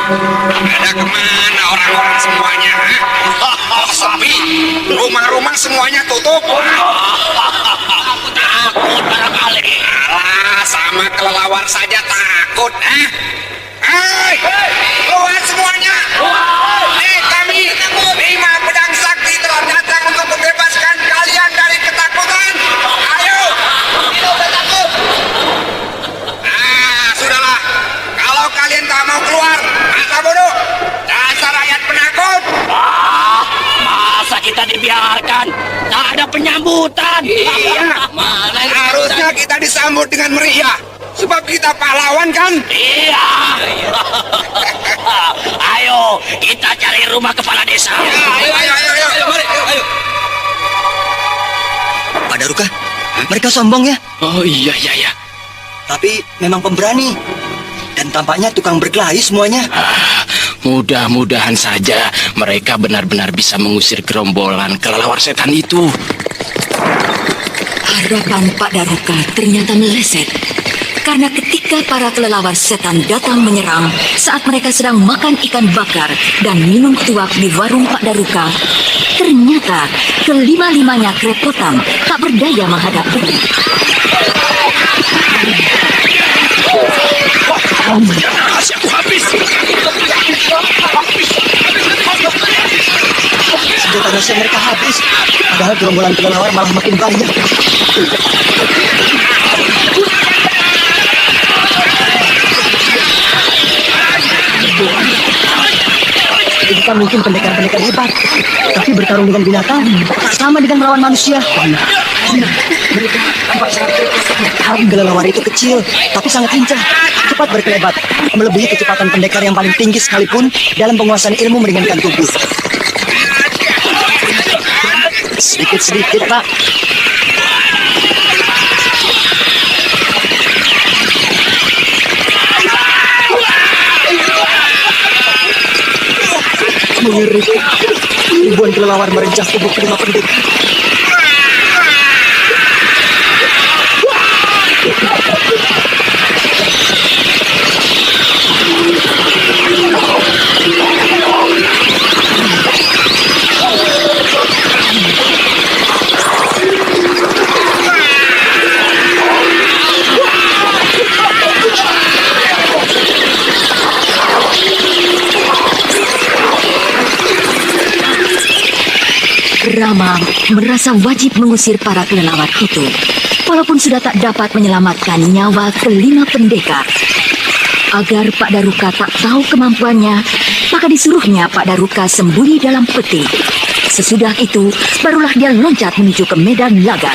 Ada kemana orang-orang semuanya? Oh, sepi. Rumah-rumah semuanya tutup. Aku takut barangkali. Alah, sama kelelawar saja takut, Hei, keluar semuanya. Kami 5 pedang sakti telah datang untuk membebaskan kalian dari ketakutan. Ayo, kita udah takut. Sudahlah. Kalau kalian tak mau keluar, masa bodoh. Dasar rakyat penakut. Masa kita dibiarkan? Tak ada penyambutan. Iya. Mana Harusnya kita disambut dengan meriah. Sebab kita pahlawan kan? Iya. Ayo, kita cari rumah kepala desa. Ayo, mari, ayo. Pak Daruka, mereka sombong ya, Oh iya. tapi memang pemberani. Dan tampaknya tukang berkelahi semuanya. Mudah-mudahan saja mereka benar-benar bisa mengusir gerombolan kelelawar setan itu. Harapan Pak Daruka ternyata meleset. Karena ketika para kelelawar setan datang menyerang saat mereka sedang makan ikan bakar dan minum tuak di warung Pak Daruka, ternyata kelima-limanya kerepotan tak berdaya menghadapi. Aku habis. Senjata rahasia mereka habis. Padahal gerombolan kelelawar malah makin banyak. Kita mungkin pendekar-pendekar hebat, tapi bertarung dengan binatang tak sama dengan melawan manusia. Mereka tampak sangat kelelawar itu kecil, tapi sangat lincah, cepat berkelebat, melebihi kecepatan pendekar yang paling tinggi sekalipun dalam penguasaan ilmu meringankan tubuh. Sedikit-sedikit, Pak. Mengerikan. Ribuan kelelawar merencah tubuh kelima pendekar. Rama merasa wajib mengusir para kelelawar itu, walaupun sudah tak dapat menyelamatkan nyawa kelima pendekar. Agar Pak Daruka tak tahu kemampuannya, maka disuruhnya Pak Daruka sembunyi dalam peti. Sesudah itu, barulah dia loncat menuju ke medan laga.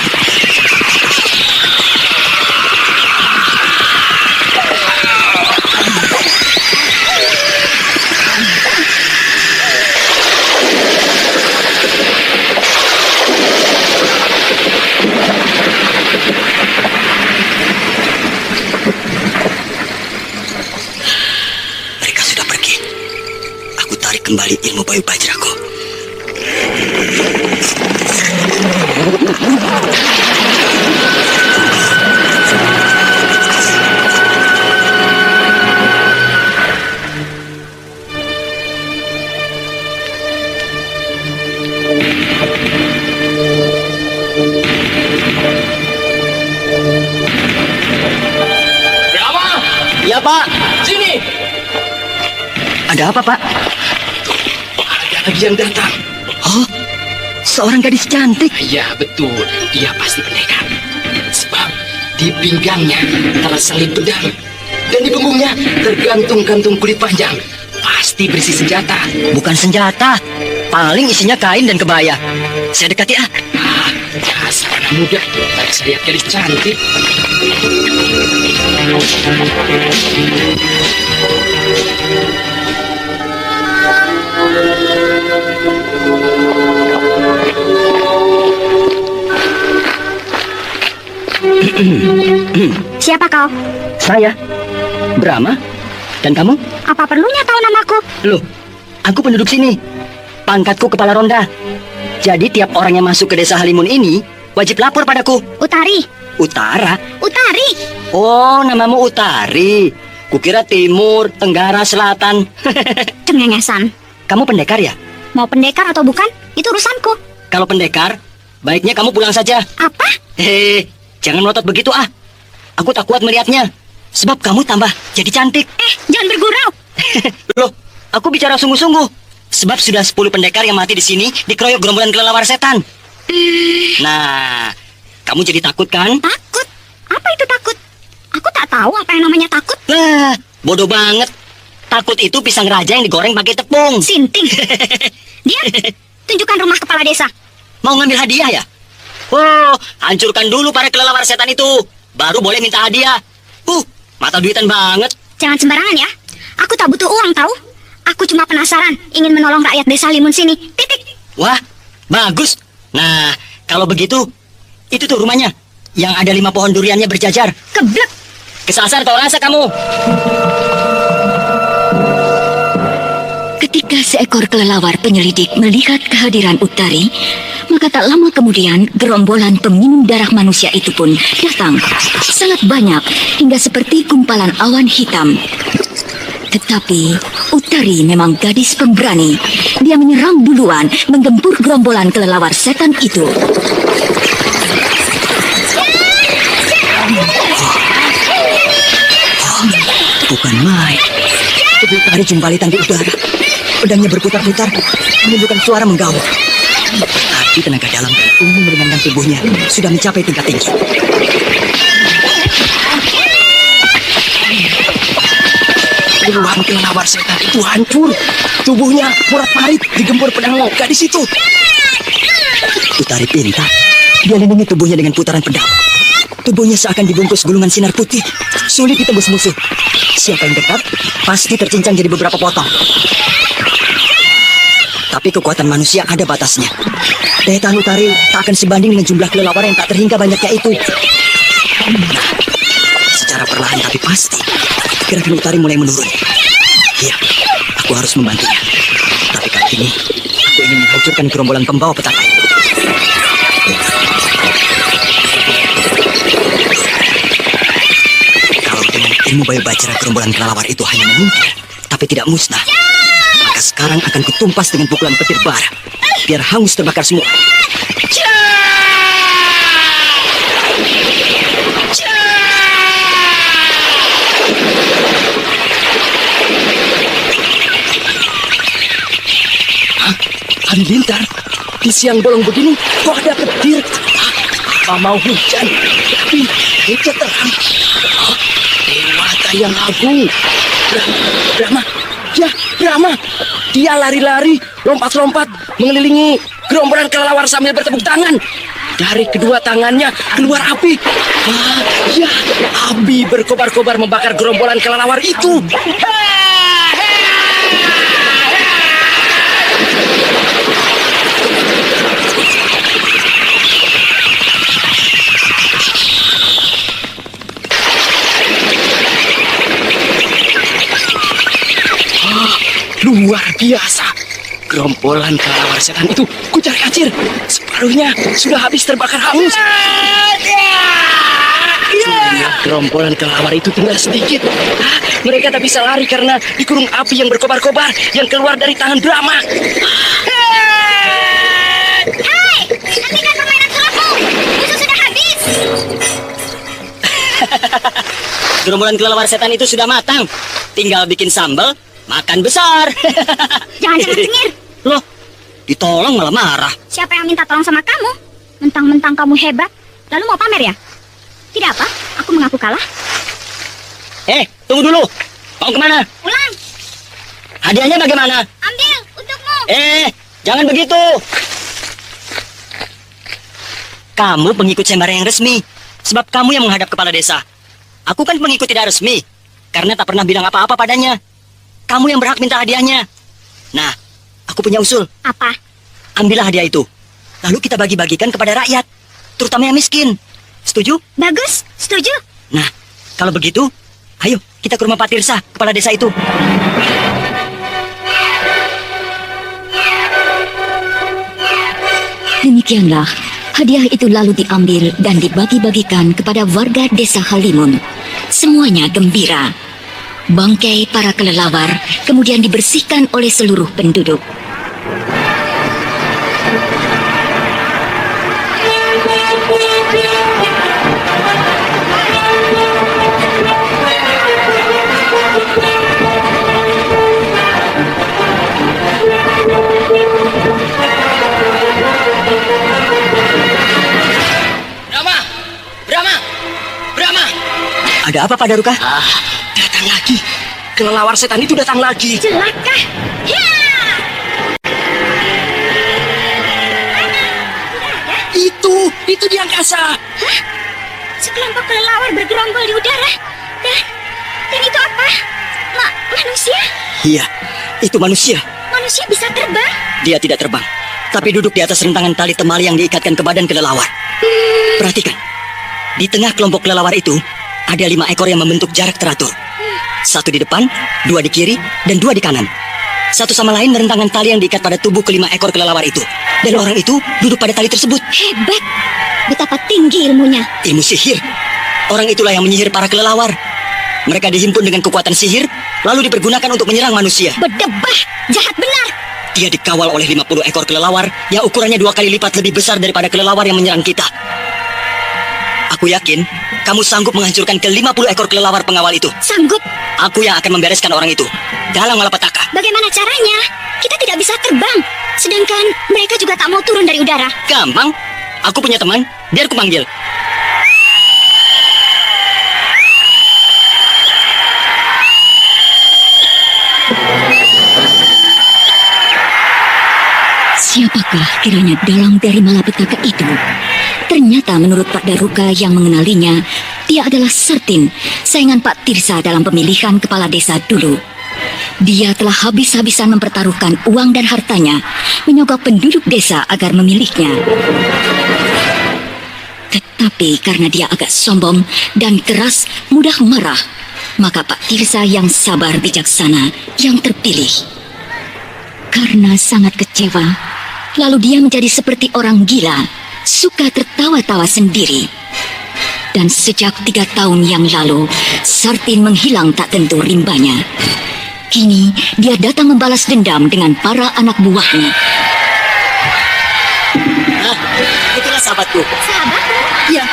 Mereka sudah pergi. Aku tarik kembali ilmu Bayu Bajraku. Rama, Ya, Pak. sini. Ada apa, Pak? Ada lagi yang datang. Oh, seorang gadis cantik. Ya betul, dia pasti pendekar. Sebab di pinggangnya terselip pedang dan di punggungnya tergantung kantung kulit panjang. Pasti berisi senjata. Bukan senjata. Paling isinya kain dan kebaya. Saya dekati, ah. Dasar anak muda, tak saya lihat gadis cantik. Siapa kau? Saya, Brahma. Dan kamu? Apa perlunya tahu namaku? Loh, aku penduduk sini. Pangkatku kepala ronda. Jadi tiap orang yang masuk ke desa Halimun ini wajib lapor padaku. Utari. Utara? Utari. Oh, namamu Utari. Kukira timur, tenggara, selatan. Cengengesan. Kamu pendekar ya? Mau pendekar atau bukan, itu urusanku. Kalau pendekar, baiknya kamu pulang saja. Apa? Jangan melotot begitu ah. Aku tak kuat melihatnya. Sebab kamu tambah jadi cantik. Jangan bergurau. Loh, aku bicara sungguh-sungguh. Sebab sudah 10 pendekar yang mati di sini dikeroyok gerombolan kelelawar setan. Nah, kamu jadi takut kan? Takut? Apa itu takut? Aku tak tahu apa yang namanya takut. Lah, bodoh banget. Takut itu pisang raja yang digoreng pakai tepung. Sinting. Dia, tunjukkan rumah kepala desa. Mau ngambil hadiah ya? Oh, hancurkan dulu para kelelawar setan itu. Baru boleh minta hadiah. Mata duitan banget. Jangan sembarangan ya. Aku tak butuh uang tahu. Aku cuma penasaran, ingin menolong rakyat desa Limun sini. Titik. Wah, bagus. Nah, kalau begitu, itu tuh rumahnya. Yang ada 5 pohon duriannya berjajar. Keblek. Kesasar kau rasa kamu. Ketika seekor kelelawar penyelidik melihat kehadiran Utari, maka tak lama kemudian gerombolan peminum darah manusia itu pun datang. Sangat banyak, hingga seperti gumpalan awan hitam. Tetapi Utari memang gadis pemberani. Dia menyerang duluan, menggempur gerombolan kelelawar setan itu. Bukan main. Tubuh Utari jumbalitan di udara. Pedangnya berputar-putar, menimbulkan suara menggawang. Berarti tenaga dalam dan umum meringankan tubuhnya sudah mencapai tingkat tinggi. Puluhan kelelawar setan itu hancur. Tubuhnya porat-parit digempur pedang gadis itu. Utari pintar. Dia lindungi tubuhnya dengan putaran pedang. Tubuhnya seakan dibungkus gulungan sinar putih. Sulit ditembus musuh. Siapa yang dekat, pasti tercincang jadi beberapa potong. Tapi kekuatan manusia ada batasnya. Daya tahan Utari tak akan sebanding dengan jumlah kelelawar yang tak terhingga banyaknya itu. Nah, secara perlahan tapi pasti, gerakan Utari mulai menurun. Iya, aku harus membantunya. Tapi kali ini, aku ingin menghancurkan gerombolan pembawa petaka itu. Kalau dengan ilmu Bayu Bajra gerombolan kelelawar itu hanya menyingkir, tapi tidak musnah, maka sekarang akan kutumpas dengan pukulan petir bara, biar hangus terbakar semua. Halilintar, di siang bolong begini kok ada petir? Apa mau hujan? Tapi hujan terang. Dewata yang agung. Brahma, ya Brahma. Dia lari-lari, lompat-lompat, mengelilingi gerombolan kelelawar sambil bertepuk tangan. Dari kedua tangannya keluar api. Ya, api berkobar-kobar membakar gerombolan kelelawar itu. Luar biasa. Gerombolan kelelawar setan itu kucar-kacir. Separuhnya sudah habis terbakar hangus. Gerombolan kelelawar itu tinggal sedikit. Mereka tak bisa lari karena dikurung api yang berkobar-kobar yang keluar dari tangan Brahma. Hei, hentikan permainan sulapmu. Musuh sudah habis. Gerombolan kelelawar setan itu sudah matang. Tinggal bikin sambal, makan besar. Jangan cengir. Loh, ditolong malah marah. Siapa yang minta tolong sama kamu? Mentang-mentang kamu hebat, lalu mau pamer ya? Tidak apa, aku mengaku kalah. Tunggu dulu. Mau kemana? Pulang, Hadiahnya bagaimana? ambil untukmu. Jangan begitu. Kamu pengikut Sembara yang resmi. Sebab kamu yang menghadap kepala desa. Aku kan pengikut tidak resmi. Karena tak pernah bilang apa-apa padanya. Kamu yang berhak minta hadiahnya. Nah, aku punya usul. Apa? Ambillah hadiah itu. Lalu kita bagi-bagikan kepada rakyat. Terutama yang miskin. Setuju? Bagus, setuju. Nah, kalau begitu, ayo kita ke rumah Pak Tirsa, kepala desa itu. Demikianlah, hadiah itu lalu diambil dan dibagi-bagikan kepada warga desa Halimun. Semuanya gembira. Bangkai para kelelawar kemudian dibersihkan oleh seluruh penduduk. Brahma! Brahma! Brahma! Ada apa, Pak Daruka? Datang lagi. Kelelawar setan itu datang lagi. Celaka. Ya! Itu di angkasa. Sekelompok kelelawar bergerombol di udara. Dan itu apa? Manusia? Iya, itu manusia. Manusia bisa terbang? Dia tidak terbang, tapi duduk di atas rentangan tali temali yang diikatkan ke badan kelelawar. Perhatikan, di tengah kelompok kelelawar itu ada 5 ekor yang membentuk jarak teratur. 1 di depan, 2 di kiri, dan 2 di kanan. Satu sama lain merentangkan tali yang diikat pada tubuh ke-5 ekor kelelawar itu. Dan orang itu duduk pada tali tersebut. Hebat. Betapa tinggi ilmunya. Ilmu sihir. Orang itulah yang menyihir para kelelawar. Mereka dihimpun dengan kekuatan sihir, lalu dipergunakan untuk menyerang manusia. Berdebah. Jahat benar. Dia dikawal oleh 50 ekor kelelawar yang ukurannya 2 kali lipat lebih besar daripada kelelawar yang menyerang kita. Aku yakin kamu sanggup menghancurkan ke-50 ekor kelelawar pengawal itu. Sanggup. Aku yang akan membereskan orang itu dalam malapetaka. Bagaimana caranya? Kita tidak bisa terbang. Sedangkan mereka juga tak mau turun dari udara. Gampang. Aku punya teman, biar ku panggil. Siapakah kiranya dalang dari malapetaka itu? Ternyata menurut Pak Daruka yang mengenalinya, dia adalah Sartin, saingan Pak Tirsa dalam pemilihan kepala desa dulu. Dia telah habis-habisan mempertaruhkan uang dan hartanya, menyogok penduduk desa agar memilihnya. Tetapi karena dia agak sombong dan keras, mudah marah, maka Pak Tirsa yang sabar bijaksana yang terpilih. Karena sangat kecewa, lalu dia menjadi seperti orang gila, suka tertawa-tawa sendiri. Dan sejak 3 tahun yang lalu, Sartin menghilang tak tentu rimbanya. Kini dia datang membalas dendam dengan para anak buahnya. Nah, itulah sahabatku. Sahabatku? Iya,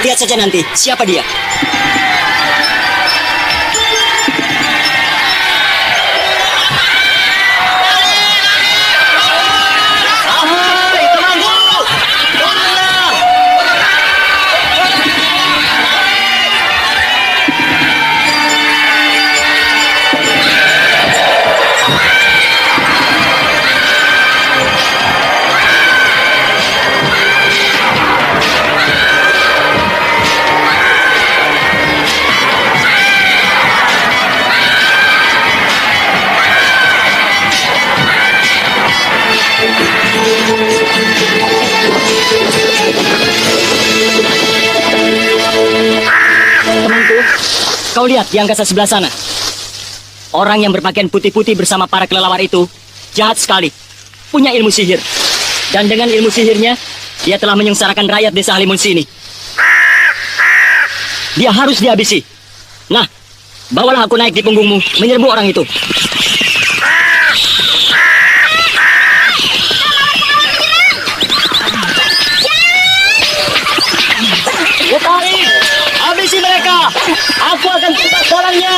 lihat saja nanti siapa dia. Temanku, kau lihat di angkasa sebelah sana. Orang yang berpakaian putih-putih bersama para kelelawar itu jahat sekali, punya ilmu sihir. Dan dengan ilmu sihirnya, dia telah menyengsarakan rakyat desa Halimun sini. Dia harus dihabisi. Nah, bawalah aku naik di punggungmu, menyerbu orang itu. Utari, habisi mereka. Aku akan tuntas dalangnya.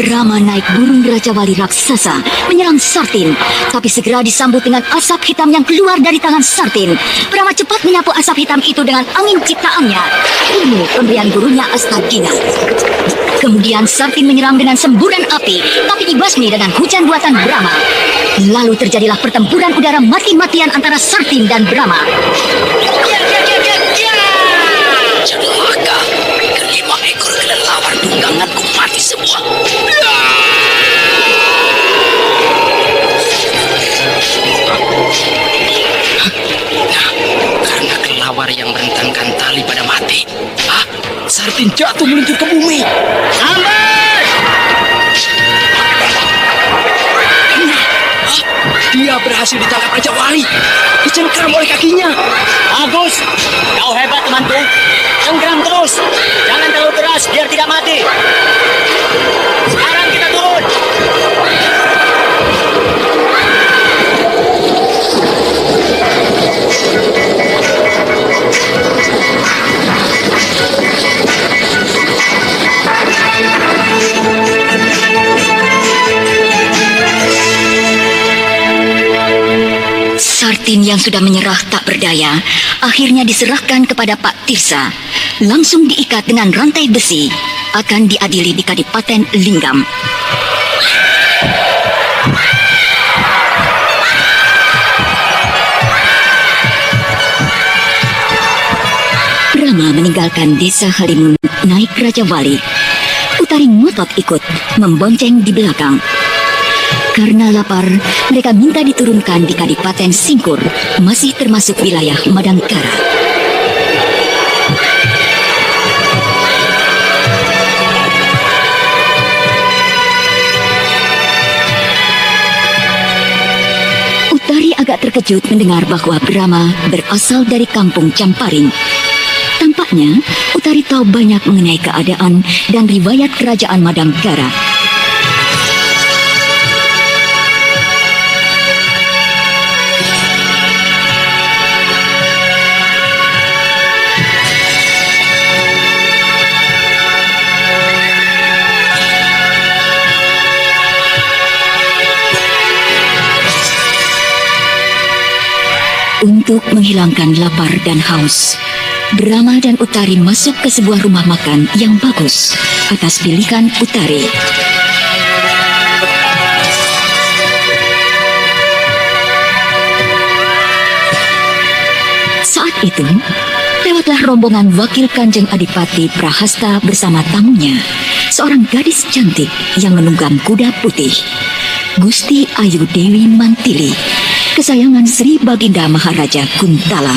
Brahma naik burung Raja Wali raksasa menyerang Sartin, tapi segera disambut dengan asap hitam yang keluar dari tangan Sartin. Brahma cepat menyapu asap hitam itu dengan angin ciptaannya, ilmu pemberian gurunya Astagina. Kemudian Sartin menyerang dengan semburan api, tapi dibasmi dengan hujan buatan Brahma. Lalu terjadilah pertempuran udara mati-matian antara Sartin dan Brahma. Celaka, ke-5 ekor kelelawar tungganganku mati semua. Karena kelelawar yang merentangkan tali pada mati. Sartin jatuh meluncur ke bumi. Dia Dia berhasil ditangkap Raja Wali. Dicengkram oleh kakinya. Bagus. Kau hebat, temanku. Cengkram terus. Jangan terlalu keras biar tidak mati. Sekarang kita turun. Sartin yang sudah menyerah tak berdaya, akhirnya diserahkan kepada Pak Tirsa. Langsung diikat dengan rantai besi, akan diadili di Kadipaten Linggam. Brahma meninggalkan desa Halimun naik Raja Wali. Utari ngotot ikut, membonceng di belakang. Karena lapar, mereka minta diturunkan di Kadipaten Singkur, masih termasuk wilayah Madangkara. Utari agak terkejut mendengar bahwa Brahma berasal dari kampung Camparing. Tampaknya, Utari tahu banyak mengenai keadaan dan riwayat kerajaan Madangkara. Untuk menghilangkan lapar dan haus, Brahma dan Utari masuk ke sebuah rumah makan yang bagus atas pilihan Utari. Saat itu, lewatlah rombongan wakil Kanjeng Adipati Prahasta bersama tamunya, seorang gadis cantik yang menunggang kuda putih, Gusti Ayu Dewi Mantili, kesayangan Sri Baginda Maharaja Kuntala.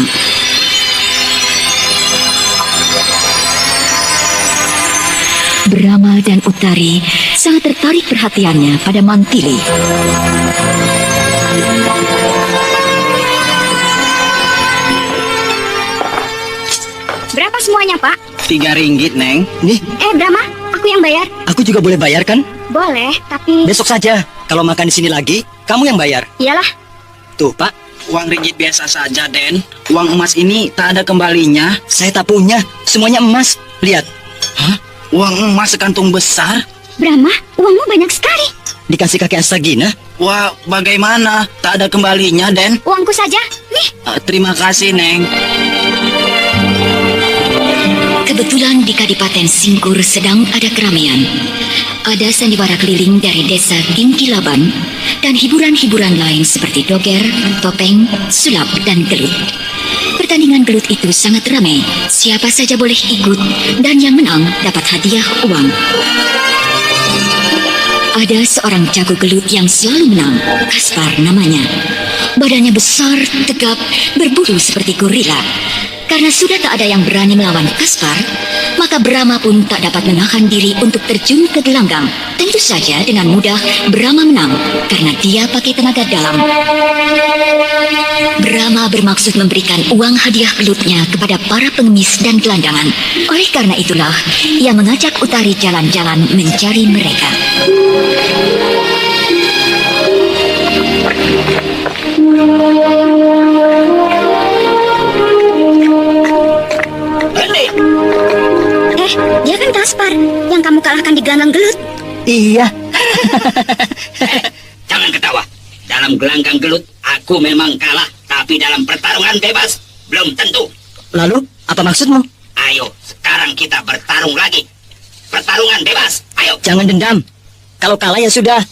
Brahma dan Utari sangat tertarik perhatiannya pada Mantili. Berapa semuanya, Pak? 3 ringgit, Neng. Nih, Brahma, aku yang bayar. aku juga boleh bayar kan? Boleh, tapi... Besok saja. Kalau makan di sini lagi, kamu yang bayar. Iyalah, Tuh, Pak. Uang ringgit biasa saja, Den. Uang emas ini tak ada kembalinya. Saya tak punya. Semuanya emas. Lihat, Hah? Uang emas sekantung besar? Brahma, uangmu banyak sekali. dikasih kakek Astagina. Wah, bagaimana? Tak ada kembalinya, Den. Uangku saja, nih. Terima kasih, Neng. Kebetulan di Kadipaten Singkur sedang ada keramaian. Ada sandiwara keliling dari desa Gingkilaban dan hiburan-hiburan lain seperti doger, topeng, sulap, dan gelut. Pertandingan gelut itu sangat ramai. Siapa saja boleh ikut dan yang menang dapat hadiah uang. Ada seorang jago gelut yang selalu menang, Kaspar namanya. Badannya besar, tegap, berbulu seperti gorila. Karena sudah tak ada yang berani melawan Kaspar, maka Brahma pun tak dapat menahan diri untuk terjun ke gelanggang. Tentu saja dengan mudah Brahma menang karena dia pakai tenaga dalam. Brahma bermaksud memberikan uang hadiah gelutnya kepada para pengemis dan gelandangan. Oleh karena itulah, ia mengajak Utari jalan-jalan mencari mereka. Dia kan Kaspar yang kamu kalahkan di gelanggang gelut. Iya. Jangan ketawa. Dalam gelanggang gelut, aku memang kalah. Tapi dalam pertarungan bebas, belum tentu. Lalu, apa maksudmu? Ayo, sekarang kita bertarung lagi. Pertarungan bebas, ayo. Jangan dendam. Kalau kalah ya sudah.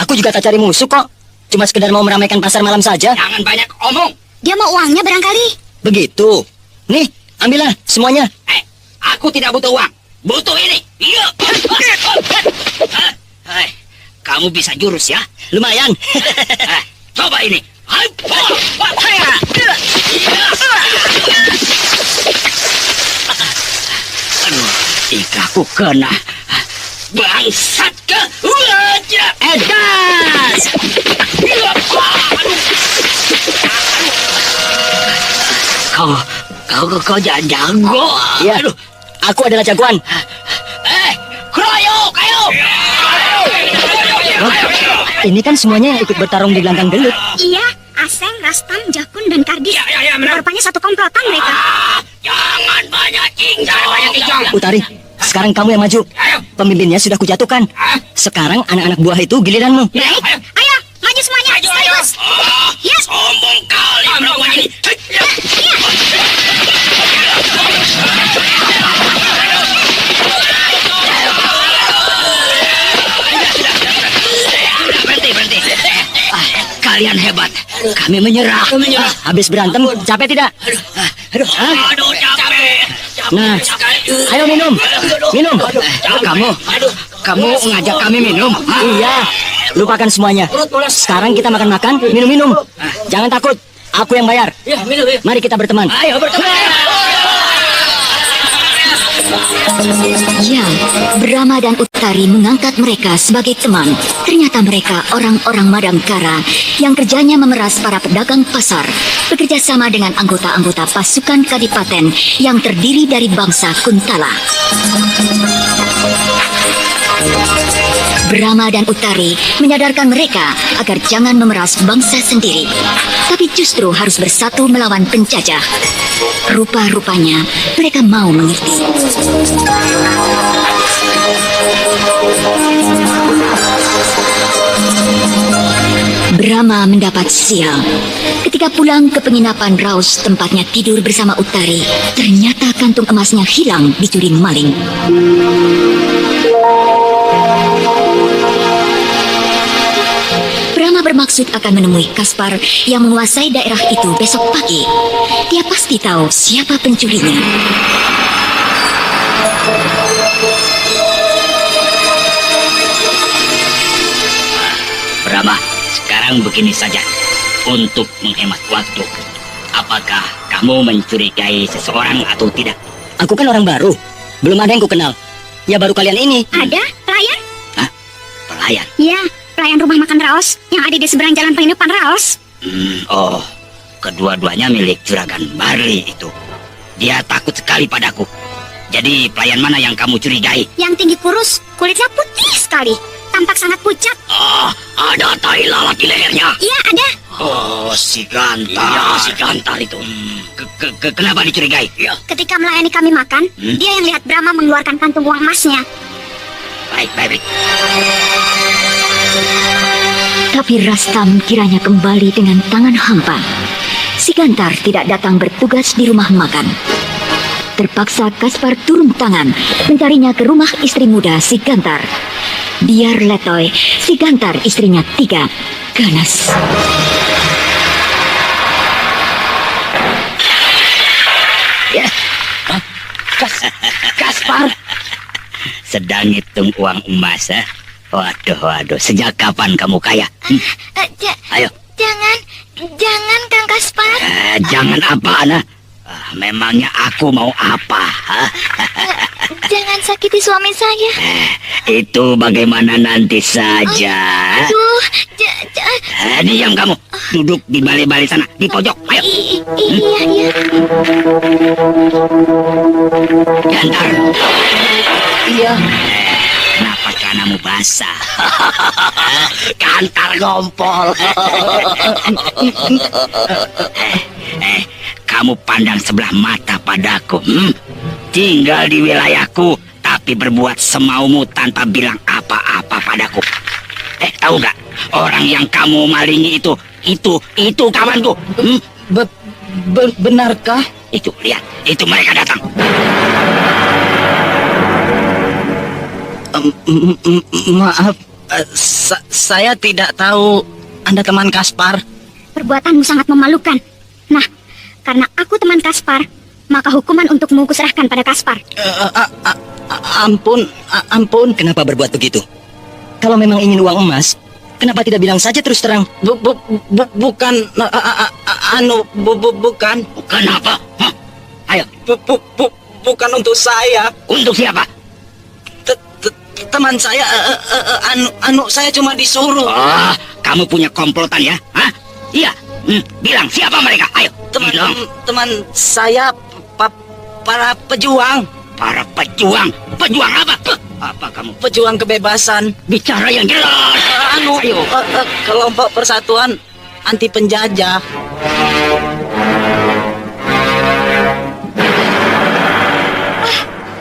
Aku juga tak cari musuh kok. Cuma sekedar mau meramaikan pasar malam saja. Jangan banyak omong. Dia mau uangnya barangkali. Begitu. Nih, ambillah semuanya. Aku tidak butuh uang. Butuh ini. Iya. Kamu bisa jurus ya? Lumayan. Coba ini. Aduh, tikaku kena. Bangsat ke. Edas! Kau jago. Iya, aku adalah jagoan. Keroyok, ayo. Oh, ini kan semuanya yang ikut bertarung di gelanggang gelut. Iya, Aseng, Rastam, Jakun, dan Kardis. Ya, benar. Rupanya satu komplotan mereka. Jangan banyak cincang. Utari, sekarang kamu yang maju. Pemimpinnya sudah kujatuhkan. Sekarang anak-anak buah itu giliranmu. Baik, ayo, maju semuanya. Sekaligus. Ya. Sombong kali perempuan ini. Berhenti. Kalian hebat. Kami menyerah. Habis berantem, capek tidak? Aduh, capek. Nah, ayo minum. Minum. Kamu ngajak kami minum? Iya, lupakan semuanya. Sekarang kita makan-makan, minum-minum. Jangan takut, aku yang bayar. Mari kita berteman. Ayo berteman. Ya, Brahma dan Utari mengangkat mereka sebagai teman. Ternyata mereka orang-orang Madangkara yang kerjanya memeras para pedagang pasar, bekerja sama dengan anggota-anggota pasukan kadipaten yang terdiri dari bangsa Kuntala. Brahma dan Utari menyadarkan mereka agar jangan memeras bangsa sendiri, tapi justru harus bersatu melawan penjajah. Rupa-rupanya mereka mau mengerti. Brahma mendapat sial. Ketika pulang ke penginapan Raus tempatnya tidur bersama Utari, ternyata kantung emasnya hilang dicuri maling. Brahma bermaksud akan menemui Kaspar yang menguasai daerah itu besok pagi. Dia pasti tahu siapa pencurinya. Brahma, sekarang begini saja. Untuk menghemat waktu, apakah kamu mencurigai seseorang atau tidak? Aku kan orang baru, belum ada yang ku kenal. Ya baru kalian ini. Ada pelayan? Hah? Pelayan? Iya, pelayan rumah makan Raos yang ada di seberang jalan penginapan Raos. Oh, kedua-duanya milik Juragan Barli itu. Dia takut sekali padaku. Jadi pelayan mana yang kamu curigai? Yang tinggi kurus, kulitnya putih sekali, tampak sangat pucat. Ada tai lalat di lehernya. Iya, ada. Oh, si Gantar. Iya, si Gantar itu. Kenapa dicurigai? Ya. Ketika melayani kami makan, dia yang lihat Brahma mengeluarkan kantung uang emasnya. Baik. Tapi Rastam kiranya kembali dengan tangan hampa. Si Gantar tidak datang bertugas di rumah makan. Terpaksa Kaspar turun tangan mencarinya ke rumah istri muda si Gantar. Biar letoy, si Gantar istrinya 3, ganas. Kaspar, Sedang hitung uang emas, eh? Waduh, sejak kapan kamu kaya? Ayo. Jangan Kang Kaspar. Jangan apa, Ana? Memangnya aku mau apa? Jangan sakiti suami saya. Itu bagaimana nanti saja. Diam kamu. Duduk di balai-balai sana, di pojok. Ayo. Iya. Gantar. iya. Kenapa celanamu basah? Gantar ngompol. Kamu pandang sebelah mata padaku. Tinggal di wilayahku, tapi berbuat semaumu tanpa bilang apa-apa padaku. Tahu nggak? Orang yang kamu malingi itu kawanku. Benarkah? Itu, lihat. Itu mereka datang. Maaf, saya tidak tahu Anda teman Kaspar. Perbuatanmu sangat memalukan. Nah, karena aku teman Kaspar, maka hukuman untukmu kuserahkan pada Kaspar. Ampun. Kenapa berbuat begitu? Kalau memang ingin uang emas, kenapa tidak bilang saja terus terang? Bukan, bukan. Bukan apa? Hah? Ayo. Bukan untuk saya. Untuk siapa? Teman saya, saya cuma disuruh. Oh, kamu punya komplotan ya? Hah? Iya, Bilang siapa mereka? Ayo, bilang. Teman saya para pejuang. Para pejuang. Pejuang apa? Apa kamu? Pejuang kebebasan. Bicara yang jelas. Ayo. Kelompok persatuan anti penjajah.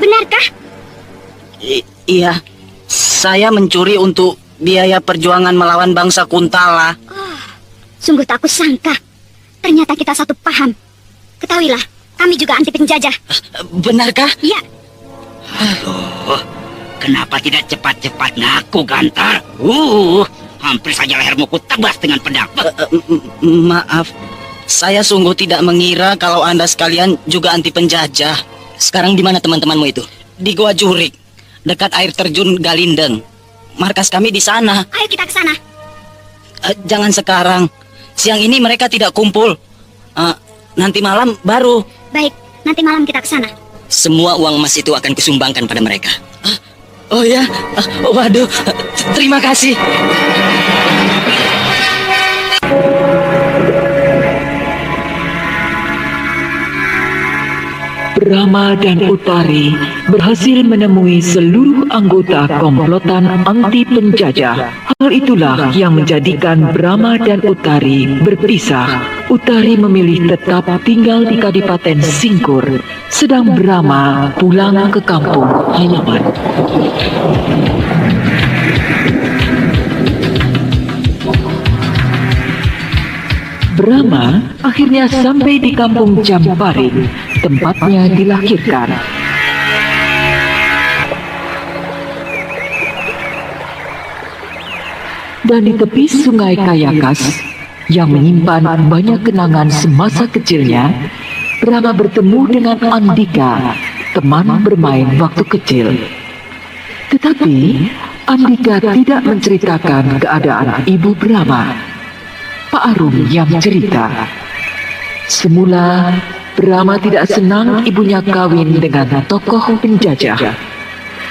Benarkah? Iya, saya mencuri untuk biaya perjuangan melawan bangsa Kuntala. Sungguh tak kusangka. Ternyata kita satu paham. Ketahuilah, kami juga anti penjajah. Benarkah? Iya, Aduh, kenapa tidak cepat-cepat ngaku, Gantar? Hampir saja lehermu ku tebas dengan pedang. Maaf, saya sungguh tidak mengira kalau Anda sekalian juga anti penjajah. Sekarang di mana teman-temanmu itu? Di Gua Jurik, dekat air terjun Galindeng. Markas kami di sana. ayo kita ke sana. Jangan sekarang. Siang ini mereka tidak kumpul. Nanti malam baru. Baik, nanti malam kita ke sana. Semua uang emas itu akan kusumbangkan pada mereka. Oh ya, waduh, terima kasih. Brahma dan Utari berhasil menemui seluruh anggota komplotan anti penjajah. Hal itulah yang menjadikan Brahma dan Utari berpisah. Utari memilih tetap tinggal di Kadipaten Singkur, sedang Brahma pulang ke kampung halaman. Brahma akhirnya sampai di kampung Jamparing, tempatnya dilahirkan. Dan di tepi sungai Kayakas, yang menyimpan banyak kenangan semasa kecilnya, Brahma bertemu dengan Andika, teman bermain waktu kecil. Tetapi, Andika tidak menceritakan keadaan ibu Brahma. Pak Arum yang cerita. Semula, Brahma tidak senang ibunya kawin dengan tokoh penjajah.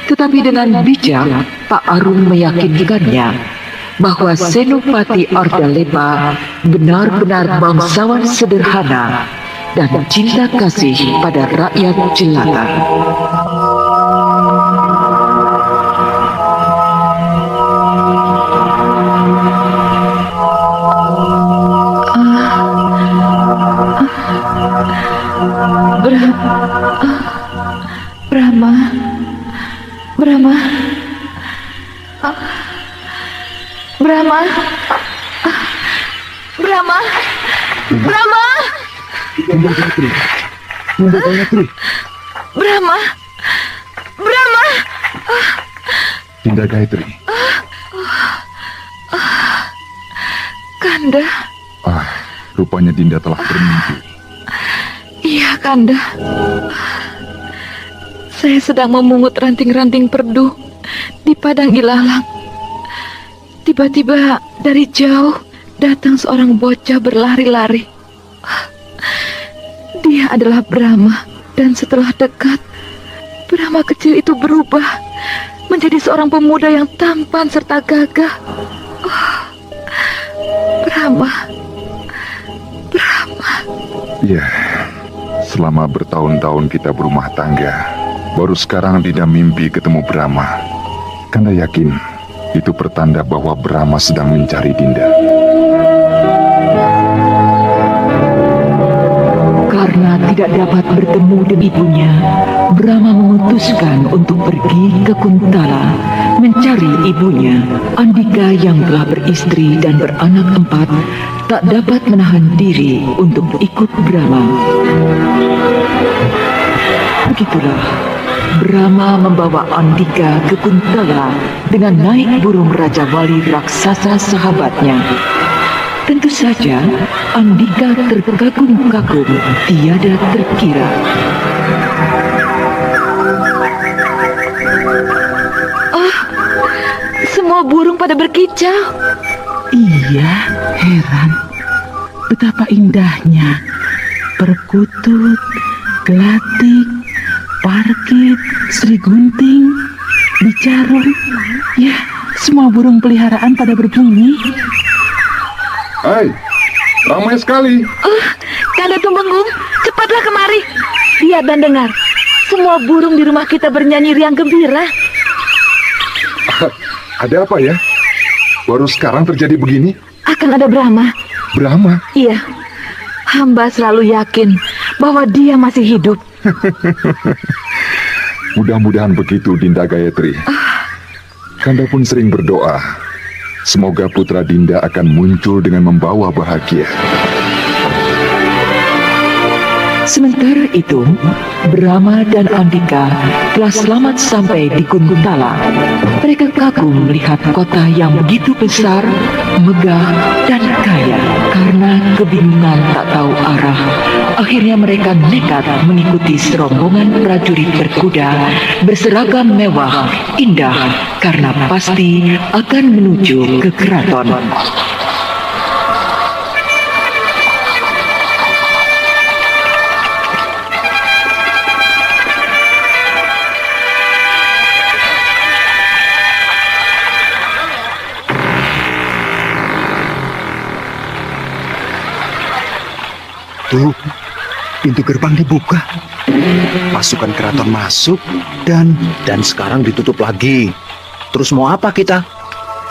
Tetapi dengan bijak, Pak Arum meyakinkannya bahwa Senopati Ardalepa benar-benar bangsawan sederhana dan cinta kasih pada rakyat jelata. Brahma, Brahma, Brahma, Brahma, Brahma, Brahma, Brahma. Dinda Gayatri. Kanda. Rupanya Dinda telah bermimpi. Iya, Kanda. Saya sedang memungut ranting-ranting perdu di padang ilalang. Tiba-tiba dari jauh datang seorang bocah berlari-lari. Dia adalah Brahma, dan setelah dekat, Brahma kecil itu berubah menjadi seorang pemuda yang tampan serta gagah. Brahma. Ya, selama bertahun-tahun kita berumah tangga, baru sekarang Dinda mimpi ketemu Brahma. Kanda yakin itu pertanda bahwa Brahma sedang mencari Dinda. Karena tidak dapat bertemu dengan ibunya, Brahma memutuskan untuk pergi ke Kuntala mencari ibunya. Andika yang telah beristri dan beranak 4 tak dapat menahan diri untuk ikut Brahma. Begitulah, Brahma membawa Andika ke Kuntala dengan naik burung Raja Wali raksasa sahabatnya. Tentu saja, Andika terkagum-kagum tiada terkira. Semua burung pada berkicau. Iya, heran. Betapa indahnya. Perkutut, gelatik, parkit, serigunting, bicarung. Ya, semua burung peliharaan pada berbunyi. Hai, Ramai sekali. Kanda Tumenggung, cepatlah kemari. Lihat dan dengar. Semua burung di rumah kita bernyanyi riang gembira. Ada apa ya? Baru sekarang terjadi begini? Akan ada Brahma. Brahma? Iya. Hamba selalu yakin bahwa dia masih hidup. Mudah-mudahan begitu, Dinda Gayatri. Kanda pun sering berdoa. Semoga putra Dinda akan muncul dengan membawa bahagia. Sementara itu, Brahma dan Andika telah selamat sampai di Kuntala. Mereka kagum melihat kota yang begitu besar, megah, dan kaya. Karena kebingungan tak tahu arah, akhirnya mereka nekat mengikuti serombongan prajurit berkuda berseragam mewah, indah, karena pasti akan menuju ke keraton. Tuh, pintu gerbang dibuka. Pasukan keraton masuk dan sekarang ditutup lagi. Terus mau apa kita?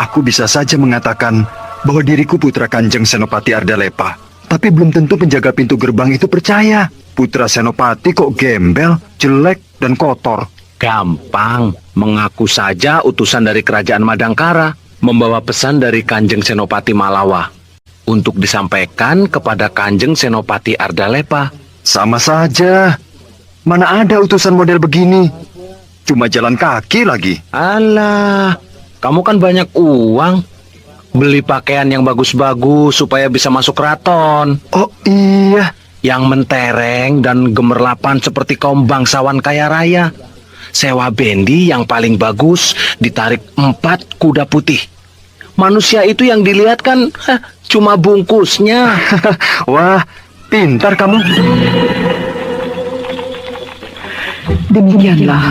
Aku bisa saja mengatakan bahwa diriku putra Kanjeng Senopati Ardalepa. Tapi belum tentu penjaga pintu gerbang itu percaya. Putra Senopati kok gembel, jelek, dan kotor. Gampang, mengaku saja utusan dari kerajaan Madangkara, membawa pesan dari Kanjeng Senopati Malawa untuk disampaikan kepada Kanjeng Senopati Ardalepa. Sama saja. Mana ada utusan model begini? Cuma jalan kaki lagi. Alah, kamu kan banyak uang. Beli pakaian yang bagus-bagus supaya bisa masuk keraton. Oh iya. Yang mentereng dan gemerlapan seperti kaum bangsawan kaya raya. Sewa bendi yang paling bagus, ditarik 4 kuda putih. Manusia itu yang dilihat kan cuma bungkusnya. Wah, pintar kamu. Demikianlah,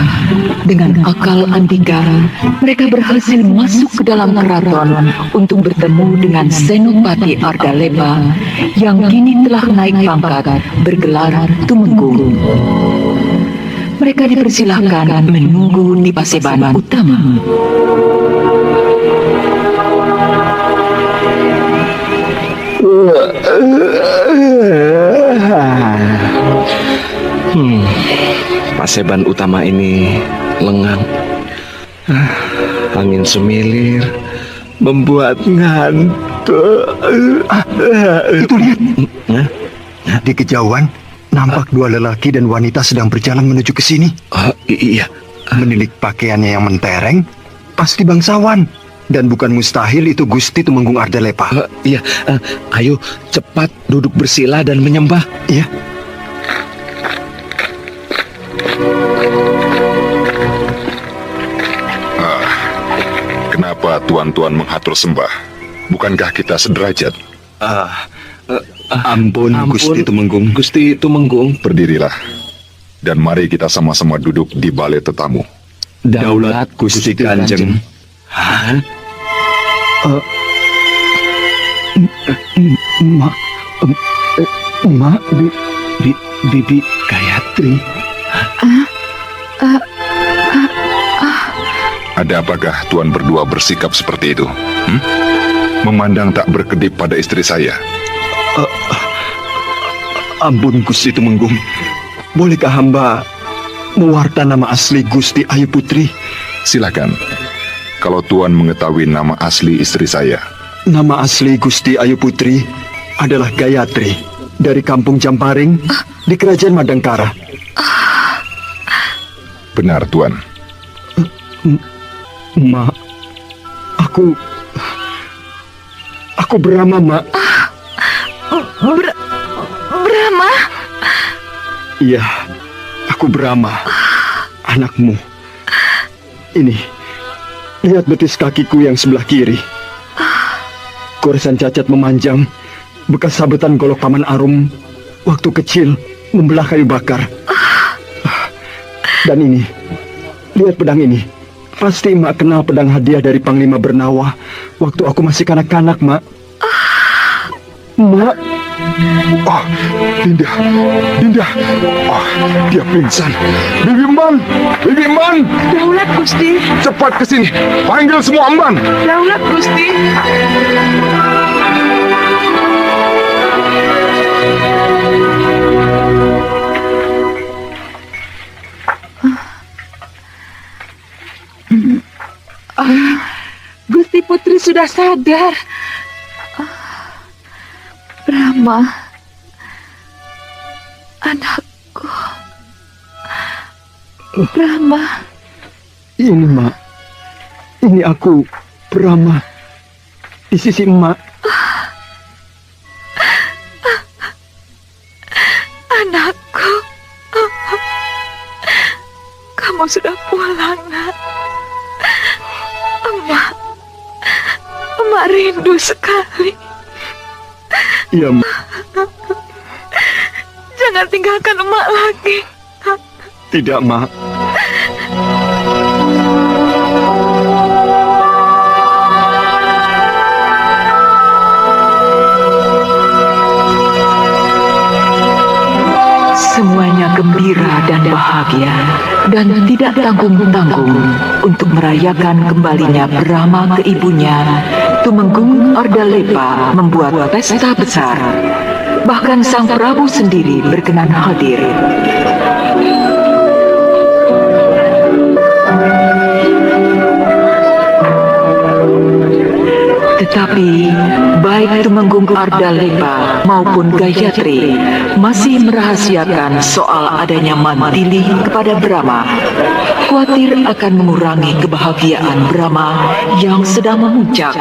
dengan akal Andika, mereka berhasil masuk ke dalam keraton untuk bertemu dengan Senopati Ardalepa yang kini telah naik pangkat bergelar Tumenggung. Mereka dipersilahkan menunggu di Paseban Utama. Paseban Utama ini lengang. Angin semilir membuat ngantuk. Itu lihat. Di kejauhan nampak 2 lelaki dan wanita sedang berjalan menuju ke sini. Iya. Menilik pakaiannya yang mentereng, pasti bangsawan. Dan bukan mustahil itu Gusti Tumenggung Ardalepa. Iya, ayo cepat duduk bersila dan menyembah. Iya. Kenapa tuan-tuan mengatur sembah? Bukankah kita sederajat? Ampun, Gusti Tumenggung. Gusti Tumenggung, berdirilah. Dan mari kita sama-sama duduk di balai tetamu. Daulat Gusti Kanjeng. Bibi Gayatri. Ada apakah tuan berdua bersikap seperti itu? Memandang tak berkedip pada istri saya. Ampun, Gusti Tumenggung. Bolehkah hamba mewarta nama asli Gusti Ayu Putri? Silakan. Kalau tuan mengetahui nama asli istri saya. Nama asli Gusti Ayu Putri adalah Gayatri dari kampung Jamparing di Kerajaan Madangkara. Benar, tuan. Mak, aku Brahma, Mak. Brahma? Iya, aku Brahma, anakmu. Ini, lihat betis kakiku yang sebelah kiri. Goresan cacat memanjang, bekas sabetan golok Paman Arum waktu kecil membelah kayu bakar. Dan ini, lihat pedang ini. Pasti Mak kenal pedang hadiah dari Panglima Bernawa waktu aku masih kanak-kanak, Mak. Mak, Oh, Dinda, Dinda. Oh, dia pingsan. Bibi Emban, Bibi Emban. Daulat Gusti, Cepat ke sini. Panggil semua Emban. daulat Gusti. Gusti Putri sudah sadar. Brahma, anakku. Brahma. Ini, Mak. Ini aku, Brahma. Di sisi Emak. Anakku. Kamu sudah pulang, Nak. Emak rindu sekali. Iya, Mak. Jangan tinggalkan emak lagi. Tidak, Mak. Semuanya gembira dan bahagia dan tidak tanggung-tanggung untuk merayakan kembalinya Brahma ke ibunya. Tumenggung Ardalepa membuat pesta besar. Bahkan Sang Prabu sendiri berkenan hadir. Tetapi baik Tumenggung Ardalepa maupun Gayatri masih merahasiakan soal adanya Mantili kepada Brahma. Khawatir akan mengurangi kebahagiaan Brahma yang sedang memuncak.